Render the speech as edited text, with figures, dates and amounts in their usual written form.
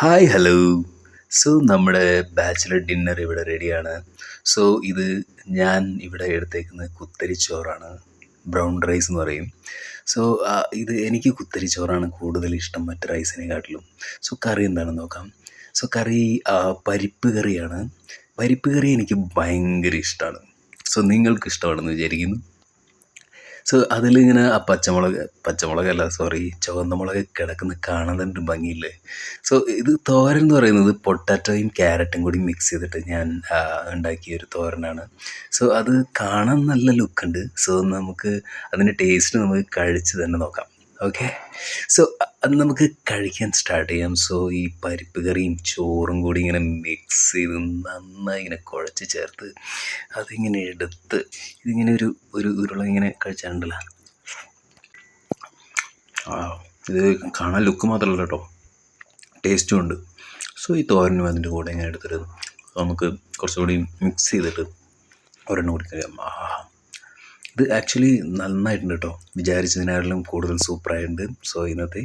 Hi hello. നമ്മുടെ bachelor dinner ഇവിടെ റെഡിയാണ്. സോ ഇത് ഞാൻ ഇവിടെ എടുത്തേക്കുന്നത് കുത്തരിച്ചോറാണ്. ബ്രൗൺ റൈസ് എന്ന് പറയും. സോ ഇത് എനിക്ക് കുത്തരിച്ചോറാണ് കൂടുതൽ ഇഷ്ടം മറ്റ് റൈസിനെക്കാട്ടിലും. കറി എന്താണെന്ന് നോക്കാം. കറി പരിപ്പ് കറിയാണ്. പരിപ്പ് കറി എനിക്ക് ഭയങ്കര ഇഷ്ടമാണ്. നിങ്ങൾക്ക് ഇഷ്ടമാണെന്ന് വിചാരിക്കുന്നു. അതിലിങ്ങനെ ആ പച്ചമുളകല്ല സോറി, ചുവന്ന മുളക് കിടക്കുന്ന കാണാൻ തന്നെ ഒരു ഭംഗിയില്ലേ. ഇത് തോരൻ എന്ന് പറയുന്നത് പൊട്ടാറ്റോയും ക്യാരറ്റും കൂടി മിക്സ് ചെയ്തിട്ട് ഞാൻ ഉണ്ടാക്കിയ ഒരു തോരനാണ്. അത് കാണാൻ നല്ല ലുക്കുണ്ട്. നമുക്ക് അതിൻ്റെ ടേസ്റ്റ് നമുക്ക് കഴിച്ച് തന്നെ നോക്കാം. ഓക്കെ. അത് നമുക്ക് കഴിക്കാൻ സ്റ്റാർട്ട് ചെയ്യാം. ഈ പരിപ്പ് കറിയും ചോറും കൂടി ഇങ്ങനെ മിക്സ് ചെയ്ത് നന്നായി ഇങ്ങനെ കുഴച്ച് ചേർത്ത് അതിങ്ങനെ എടുത്ത് ഇതിങ്ങനെ ഒരു ഉരുള ഇങ്ങനെ കഴിച്ചാലുണ്ടല്ലോ, ഇത് കാണാൻ ലുക്ക് മാത്രമല്ല കേട്ടോ, ടേസ്റ്റും ഉണ്ട്. ഈ തോരനും അതിൻ്റെ കൂടെ ഇങ്ങനെ എടുത്തിട്ട് നമുക്ക് കുറച്ചുകൂടി മിക്സ് ചെയ്തിട്ട് ഒരെണ്ണം കൂടി കഴിയാം. ഇത് ആക്ച്വലി നന്നായിട്ടുണ്ട് കേട്ടോ, വിചാരിച്ചതിനാലും കൂടുതൽ സൂപ്പറായിട്ടുണ്ട്. ഇന്നത്തെ